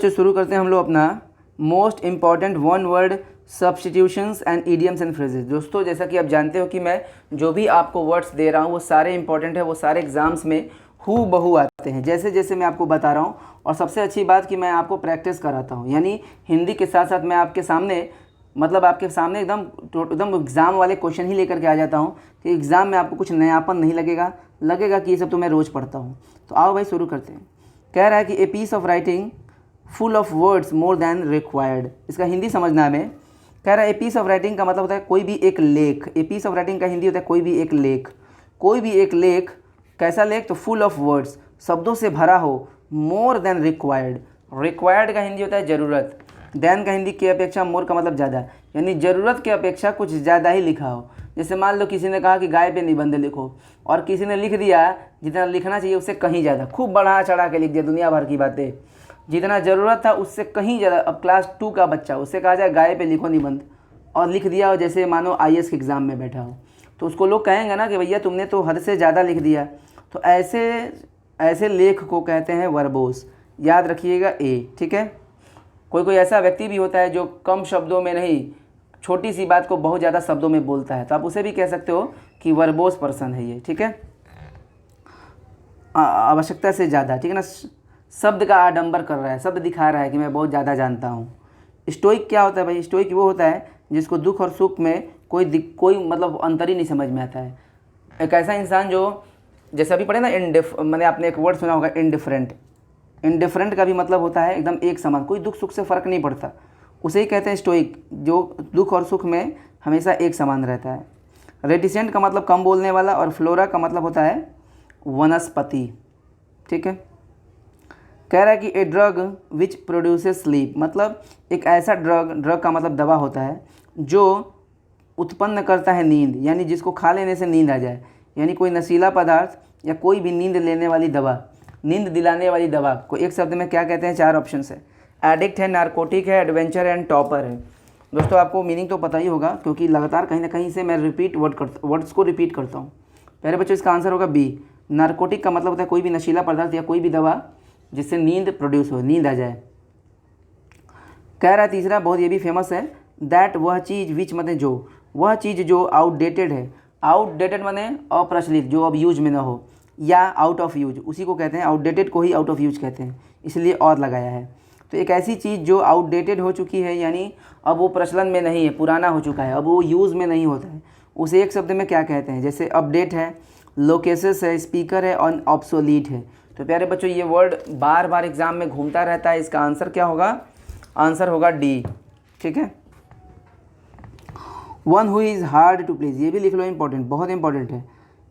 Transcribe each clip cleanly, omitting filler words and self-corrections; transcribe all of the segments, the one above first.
शुरू करते हैं हम लोग अपना most important one word substitutions and idioms and phrases. दोस्तों जैसा कि आप जानते हो कि मैं जो भी आपको वर्ड्स दे रहा हूँ वो सारे इंपॉर्टेंट है, वो सारे एग्जाम्स में हू बहू आते हैं जैसे जैसे मैं आपको बता रहा हूँ। और सबसे अच्छी बात कि मैं आपको प्रैक्टिस कराता हूँ, यानी हिंदी के साथ साथ मैं आपके सामने आपके सामने एकदम एग्ज़ाम वाले क्वेश्चन ही लेकर के आ जाता हूँ कि एग्ज़ाम में आपको कुछ नयापन नहीं लगेगा कि ये सब तो मैं रोज़ पढ़ता हूँ। तो आओ भाई शुरू करते हैं। कह रहा है कि a piece of writing full of words more than required. इसका हिंदी समझना है हमें। कह रहा है ए पीस ऑफ राइटिंग का मतलब होता है कोई भी एक लेख। ए पीस ऑफ राइटिंग का हिंदी होता है कोई भी एक लेख। कोई भी एक लेख, कैसा लेख? तो फुल ऑफ वर्ड्स, शब्दों से भरा हो, मोर देन रिक्वायर्ड। रिक्वायर्ड का हिंदी होता है ज़रूरत। देन का हिंदी की अपेक्षा मोर का मतलब ज़्यादा, यानी ज़रूरत की अपेक्षा कुछ ज़्यादा ही लिखा हो। जैसे मान लो किसी ने कहा कि गाय पे निबंध लिखो और किसी ने लिख दिया जितना लिखना चाहिए उससे कहीं ज़्यादा, खूब बढ़ा चढ़ा के लिख दिया दुनिया भर की बातें, जितना ज़रूरत था उससे कहीं ज़्यादा। अब क्लास 2 का बच्चा, उससे कहा जाए गाय पे लिखो निबंध और लिख दिया हो, जैसे मानो IAS के एग्ज़ाम में बैठा हो, तो उसको लोग कहेंगे ना कि भैया तुमने तो हद से ज़्यादा लिख दिया। तो ऐसे लेख को कहते हैं वर्बोस। याद रखिएगा ए, ठीक है। कोई ऐसा व्यक्ति भी होता है जो कम शब्दों में नहीं, छोटी सी बात को बहुत ज़्यादा शब्दों में बोलता है, तो आप उसे भी कह सकते हो कि वर्बोस पर्सन है ये, ठीक है। आवश्यकता से ज़्यादा, ठीक है ना। शब्द का आडंबर कर रहा है, शब्द दिखा रहा है कि मैं बहुत ज़्यादा जानता हूँ। स्टोइक क्या होता है भाई? स्टोइक वो होता है जिसको दुख और सुख में कोई मतलब अंतर ही नहीं समझ में आता है। एक ऐसा इंसान जो, जैसे अभी पढ़े ना मैंने आपने एक वर्ड सुना होगा इनडिफरेंट। इनडिफरेंट का भी मतलब होता है एकदम एक समान, कोई दुख सुख से फ़र्क नहीं पड़ता, उसे ही कहते हैं स्टोइक, जो दुख और सुख में हमेशा एक समान रहता है। रेटिसेंट का मतलब कम बोलने वाला, और फ्लोरा का मतलब होता है वनस्पति, ठीक है। कह रहा है कि a drug which produces sleep, मतलब एक ऐसा ड्रग का मतलब दवा होता है जो उत्पन्न करता है नींद, यानी जिसको खा लेने से नींद आ जाए, यानी कोई नशीला पदार्थ या कोई भी नींद लेने वाली दवा, नींद दिलाने वाली दवा को एक शब्द में क्या कहते हैं? 4 ऑप्शन है। एडिक्ट है, नारकोटिक है, एडवेंचर एंड टॉपर है। दोस्तों आपको मीनिंग तो पता ही होगा क्योंकि लगातार कहीं ना कहीं से मैं वर्ड्स को रिपीट करता हूँ। पहले बच्चों इसका आंसर होगा बी। नारकोटिक का मतलब होता है कोई भी नशीला पदार्थ या कोई भी दवा जिससे नींद प्रोड्यूस हो, नींद आ जाए। कह रहा है तीसरा, बहुत ये भी फेमस है, दैट वह चीज़ विच मतलब वह चीज़ जो आउटडेटेड है। आउटडेटेड माने अप्रचलित, जो अब यूज में ना हो, या आउट ऑफ यूज, उसी को कहते हैं। आउटडेटेड को ही आउट ऑफ यूज कहते हैं, इसलिए और लगाया है। तो एक ऐसी चीज़ जो आउटडेटेड हो चुकी है, यानी अब वो प्रचलन में नहीं है, पुराना हो चुका है, अब वो यूज़ में नहीं होता है, उसे एक शब्द में क्या कहते हैं? जैसे अपडेट है, लोकेसेस है, स्पीकर है और ऑब्सोलीट है। तो प्यारे बच्चों ये वर्ड बार बार एग्जाम में घूमता रहता है, इसका आंसर क्या होगा? आंसर होगा डी, ठीक है। One who is hard to please, ये भी लिख लो, इंपॉर्टेंट, बहुत इंपॉर्टेंट है।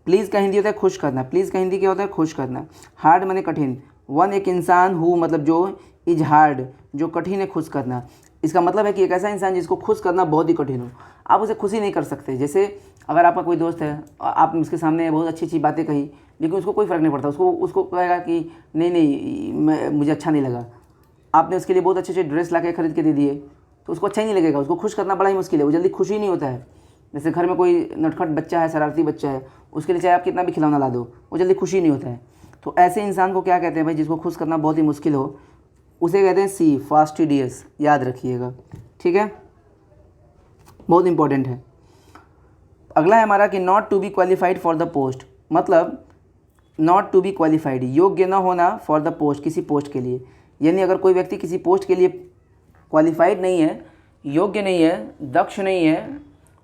प्लीज़ का हिंदी होता है खुश करना। प्लीज़ का हिंदी क्या होता है? खुश करना। हार्ड माने कठिन। वन एक इंसान, हु मतलब जो, इज हार्ड जो कठिन है, खुश करना। इसका मतलब है कि एक ऐसा इंसान जिसको खुश करना बहुत ही कठिन हो, आप उसे खुशी नहीं कर सकते। जैसे अगर आपका कोई दोस्त है, आप उसके सामने बहुत अच्छी अच्छी बातें कही, लेकिन उसको कोई फ़र्क नहीं पड़ता, उसको कहेगा कि नहीं मुझे अच्छा नहीं लगा। आपने उसके लिए बहुत अच्छे अच्छे ड्रेस ला के खरीद के दे दिए, तो उसको अच्छा ही नहीं लगेगा। उसको खुश करना बड़ा ही मुश्किल है, वो जल्दी खुश ही नहीं होता है। जैसे घर में कोई नटखट बच्चा है, शरारती बच्चा है, उसके लिए चाहे आप कितना भी खिलौना ला दो, वो जल्दी खुशी नहीं होता है। तो ऐसे इंसान को क्या कहते हैं भाई? जिसको खुश करना बहुत ही मुश्किल हो, उसे कहते हैं सी, फास्टिडियस। याद रखिएगा, ठीक है, बहुत इंपॉर्टेंट है। अगला है हमारा कि not to be qualified for the post, मतलब नॉट टू बी क्वालिफाइड, योग्य न होना, फॉर द पोस्ट, किसी पोस्ट के लिए। यानी अगर कोई व्यक्ति किसी पोस्ट के लिए क्वालिफाइड नहीं है, योग्य नहीं है, दक्ष नहीं है,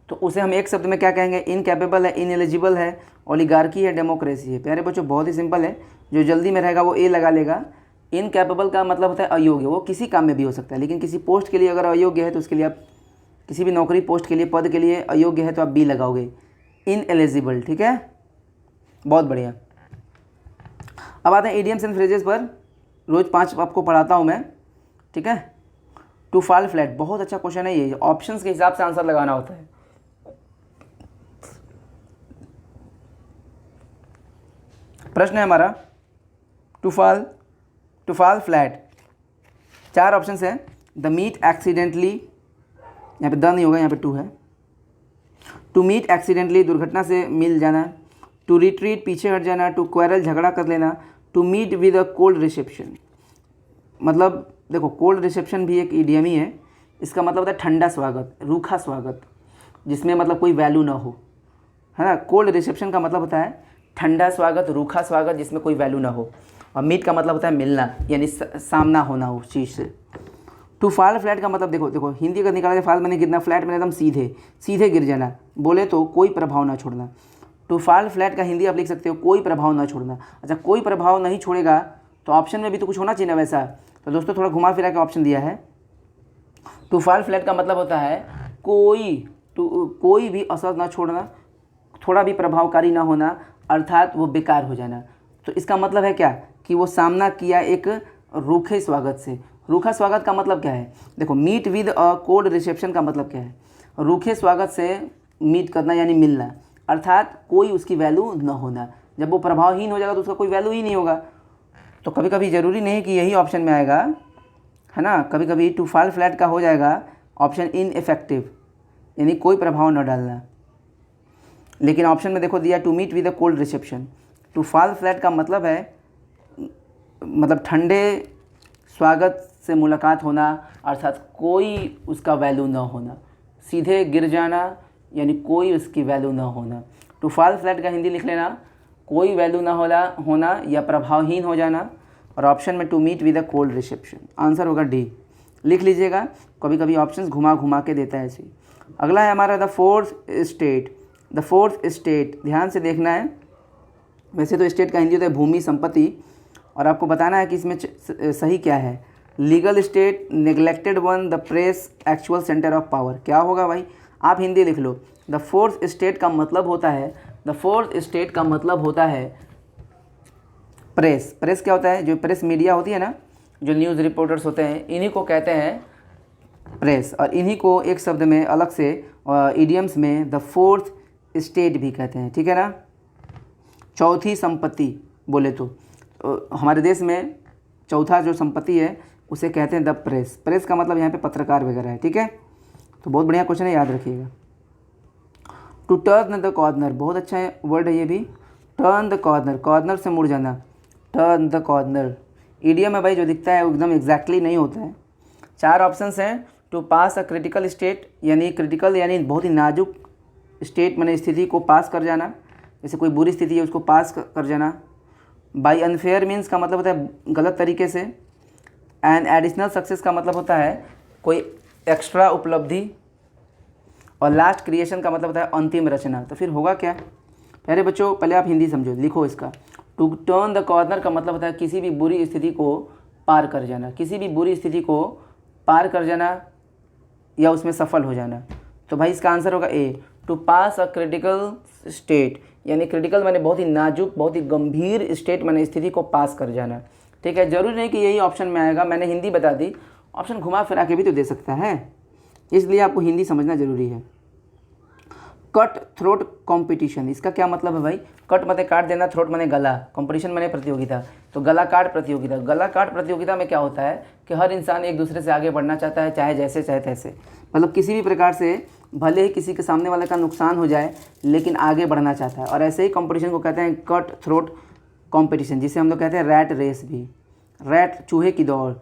तो उसे हम एक शब्द में क्या कहेंगे? इनकैपेबल है, इनएलिजिबल है, ओलिगार्की है, डेमोक्रेसी है। प्यारे बच्चों बहुत ही सिंपल है, जो जल्दी में रहेगा वो ए लगा लेगा। इनकैपेबल का मतलब होता है अयोग्य, वो किसी काम में भी हो सकता है, लेकिन किसी पोस्ट के लिए अगर अयोग्य है तो उसके लिए आप, किसी भी नौकरी पोस्ट के लिए, पद के लिए अयोग्य है तो आप बी लगाओगे, इनएलिजिबल, ठीक है, बहुत बढ़िया। अब आते हैं इडियम्स एंड फ्रेजेस पर। रोज़ 5 आपको पढ़ाता हूँ मैं, ठीक है। टू फॉल फ्लैट, बहुत अच्छा क्वेश्चन है ये, ऑप्शंस के हिसाब से आंसर लगाना होता है। प्रश्न है हमारा, टू फॉल फ्लैट, 4 ऑप्शंस हैं। द मीट एक्सीडेंटली, यहाँ पे द नहीं होगा, यहाँ पे टू है। टू मीट एक्सीडेंटली, दुर्घटना से मिल जाना। टू रिट्रीट, पीछे हट जाना। टू क्वेरल, झगड़ा कर लेना। To meet with a cold reception. मतलब देखो कोल्ड रिसेप्शन भी एक इडियम ही है। इसका मतलब होता है ठंडा स्वागत, रूखा स्वागत, जिसमें मतलब कोई वैल्यू ना हो, है ना। कोल्ड रिसेप्शन का मतलब होता है ठंडा स्वागत, रूखा स्वागत, जिसमें कोई वैल्यू ना हो। और मीट का मतलब होता है मिलना, यानी सामना होना उस चीज़ से। टू फॉल फ्लैट का मतलब देखो देखो हिंदी का निकाला जाए, फॉल मैंने गिरना, फ्लैट मैंने एकदम सीधे सीधे गिर जाना, बोले तो कोई प्रभाव ना छोड़ना। टू फॉल फ्लैट का हिंदी आप लिख सकते हो कोई प्रभाव ना छोड़ना। अच्छा, कोई प्रभाव नहीं छोड़ेगा तो ऑप्शन में भी तो कुछ होना चाहिए ना वैसा। तो दोस्तों थोड़ा घुमा फिरा के ऑप्शन दिया है। टू फॉल फ्लैट का मतलब होता है कोई भी असर ना छोड़ना, थोड़ा भी प्रभावकारी ना होना, अर्थात वो बेकार हो जाना। तो इसका मतलब है क्या कि वो सामना किया एक रूखे स्वागत से। रूखा स्वागत का मतलब क्या है, देखो meet with a cold reception का मतलब क्या है, रूखे स्वागत से मीट करना यानी मिलना, अर्थात कोई उसकी वैल्यू न होना। जब वो प्रभावहीन हो जाएगा तो उसका कोई वैल्यू ही नहीं होगा। तो कभी कभी ज़रूरी नहीं कि यही ऑप्शन में आएगा, है ना। कभी कभी टू फॉल फ्लैट का हो जाएगा ऑप्शन इनइफेक्टिव, यानी कोई प्रभाव न डालना। लेकिन ऑप्शन में देखो दिया to meet with a cold reception. To fall flat का मतलब है मतलब ठंडे स्वागत से मुलाकात होना, अर्थात कोई उसका वैल्यू ना होना। सीधे गिर जाना यानी कोई उसकी वैल्यू ना होना। टू फॉल फ्लैट का हिंदी लिख लेना कोई वैल्यू ना होना या प्रभावहीन हो जाना। और ऑप्शन में to meet with a cold reception, answer होगा डी। लिख लीजिएगा, कभी कभी ऑप्शंस घुमा घुमा के देता है ऐसे। अगला है हमारा the fourth state. The fourth state ध्यान से देखना है। वैसे तो स्टेट का हिंदी होता है भूमि, संपत्ति, और आपको बताना है कि इसमें सही क्या है। Legal state, neglected one, the press, actual centre of power. क्या होगा भाई, आप हिंदी लिख लो। द फोर्थ स्टेट का मतलब होता है, द फोर्थ स्टेट का मतलब होता है प्रेस। प्रेस क्या होता है, जो प्रेस मीडिया होती है ना, जो न्यूज़ रिपोर्टर्स होते हैं, इन्हीं को कहते हैं प्रेस। और इन्हीं को एक शब्द में अलग से इडियम्स में द फोर्थ स्टेट भी कहते हैं, ठीक है ना। चौथी संपत्ति बोले तो हमारे देश में चौथा जो संपत्ति है उसे कहते हैं द प्रेस। प्रेस का मतलब यहाँ पे पत्रकार वगैरह है, ठीक है। तो बहुत बढ़िया क्वेश्चन है, याद रखिएगा। टू टर्न द कॉर्नर, बहुत अच्छा है वर्ड है ये भी। टर्न द कॉर्नर, कॉर्नर से मुड़ जाना, टर्न द कॉर्नर। ईडियम में भाई जो दिखता है वो एकदम एग्जैक्टली नहीं होता है। 4 ऑप्शंस हैं। To pass a critical state, यानी क्रिटिकल यानी बहुत ही नाजुक स्टेट, मैंने स्थिति को पास कर जाना, जैसे कोई बुरी स्थिति है उसको पास कर जाना। बाई अनफेयर मीन्स का मतलब होता है गलत तरीके से। एंड एडिशनल सक्सेस का मतलब होता है कोई एक्स्ट्रा उपलब्धि। और लास्ट क्रिएशन का मतलब होता है अंतिम रचना। तो फिर होगा क्या प्यारे बच्चों, पहले आप हिंदी समझो, लिखो इसका। टू टर्न द कॉर्नर का मतलब होता है किसी भी बुरी स्थिति को पार कर जाना, किसी भी बुरी स्थिति को पार कर जाना या उसमें सफल हो जाना। तो भाई इसका आंसर होगा A, to pass a critical state, यानी क्रिटिकल मैंने बहुत ही नाजुक, बहुत ही गंभीर स्टेट मैंने स्थिति को पास कर जाना, ठीक है। जरूरी नहीं कि यही ऑप्शन में आएगा, मैंने हिंदी बता दी, ऑप्शन घुमा फिरा के भी तो दे सकता है, इसलिए आपको हिंदी समझना जरूरी है। कट थ्रोट कंपटीशन, इसका क्या मतलब है भाई। कट माने काट देना, थ्रोट माने गला, कंपटीशन माने प्रतियोगिता। तो गला काट प्रतियोगिता, गला काट प्रतियोगिता में क्या होता है कि हर इंसान एक दूसरे से आगे बढ़ना चाहता है, चाहे जैसे चाहे तैसे, मतलब किसी भी प्रकार से भले ही किसी के सामने वाले का नुकसान हो जाए लेकिन आगे बढ़ना चाहता है। और ऐसे ही कंपटीशन को कहते हैं कट थ्रोट कंपटीशन, जिसे हम लोग कहते हैं रैट रेस भी। रैट चूहे की दौड़,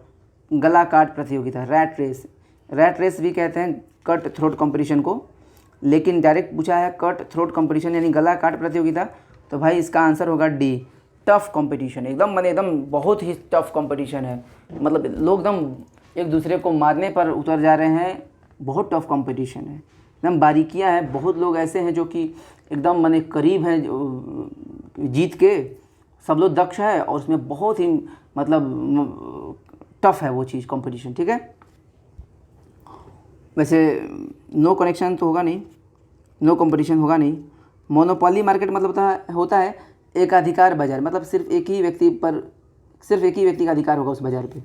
गला काट प्रतियोगिता, रैट रेस। रैट रेस भी कहते हैं कट थ्रोट कंपटीशन को, लेकिन डायरेक्ट पूछा है कट थ्रोट कंपटीशन यानी गला काट प्रतियोगिता, तो भाई इसका आंसर होगा डी, टफ कंपटीशन। एकदम माने एकदम बहुत ही टफ कंपटीशन है, मतलब लोग एकदम एक दूसरे को मारने पर उतर जा रहे हैं, बहुत टफ कंपटीशन है, एकदम बारीकियां हैं। बहुत लोग ऐसे हैं जो कि एकदम माने करीब हैं जीत के, सब लोग दक्ष है और उसमें बहुत ही मतलब टफ है वो चीज़, कंपटीशन, ठीक है। वैसे नो कनेक्शन तो होगा नहीं, नो कंपटीशन होगा नहीं। मोनोपोली मार्केट मतलब होता है एकाधिकार बाजार, मतलब सिर्फ एक ही व्यक्ति का अधिकार होगा उस बाज़ार पे।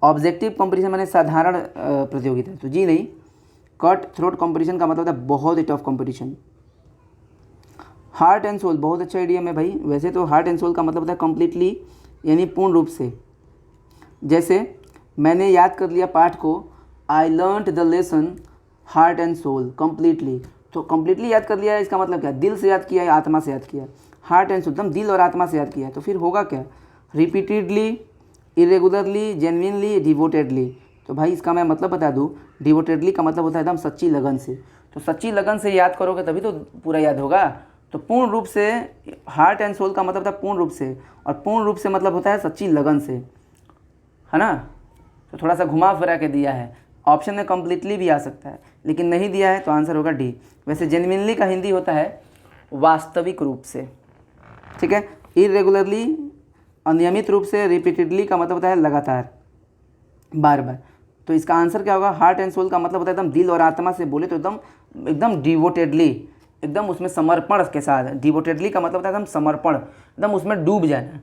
ऑब्जेक्टिव कंपटीशन माने साधारण प्रतियोगिता, तो जी नहीं। कट थ्रोट कंपटीशन का मतलब होता है बहुत ही tough competition. Heart and soul, बहुत अच्छा आइडिया है भाई। वैसे तो हार्ट एंड सोल का मतलब होता है कम्प्लीटली, यानी पूर्ण रूप से। जैसे मैंने याद कर लिया पाठ को, I learned the lesson heart and soul completely. तो कम्प्लीटली याद कर लिया है, इसका मतलब क्या, दिल से याद किया या आत्मा से याद किया। हार्ट एंड सोल एकदम दिल और आत्मा से याद किया है, तो फिर होगा क्या, रिपीटेडली इरेगुलरली, जेन्युइनली, डिवोटेडली। तो भाई इसका मैं मतलब बता दूँ, डिवोटेडली का मतलब होता है एकदम सच्ची लगन से। तो सच्ची लगन से याद करोगे तभी तो पूरा याद होगा। तो पूर्ण रूप से, हार्ट एंड सोल का मतलब होता है पूर्ण रूप से, और पूर्ण रूप से मतलब होता है सच्ची लगन से, है ना। तो थोड़ा सा घुमा फिरा के दिया है। ऑप्शन में कंप्लीटली भी आ सकता है, लेकिन नहीं दिया है तो आंसर होगा डी। वैसे जेन्युइनली का हिंदी होता है वास्तविक रूप से, ठीक है। इरेगुलरली, अनियमित रूप से। रिपीटेडली का मतलब होता है लगातार, बार बार। तो इसका आंसर क्या होगा, हार्ट एंड सोल का मतलब होता है एकदम दिल और आत्मा से बोले तो एकदम एकदम डिवोटेडली, एकदम उसमें समर्पण के साथ। डिवोटेडली का मतलब होता है एकदम समर्पण, एकदम उसमें डूब जाना।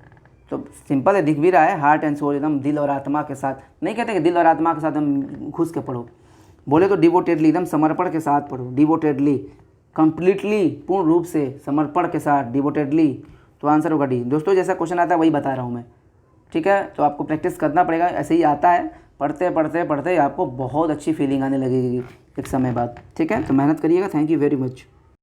तो सिंपल है, दिख भी रहा है, हार्ट एंड सोल एकदम दिल और आत्मा के साथ। नहीं कहते कि दिल और आत्मा के साथ एकदम घुस के पढ़ो, बोले तो डिवोटेडली, एकदम समर्पण के साथ पढ़ो। डिवोटेडली, कंप्लीटली, पूर्ण रूप से, समर्पण के साथ, डिवोटेडली। तो आंसर होगा डी। दोस्तों जैसा क्वेश्चन आता है वही बता रहा हूँ मैं, ठीक है। तो आपको प्रैक्टिस करना पड़ेगा, ऐसे ही आता है, पढ़ते पढ़ते पढ़ते आपको बहुत अच्छी फीलिंग आने लगेगी एक समय बाद, ठीक है। तो मेहनत करिएगा। Thank you very much.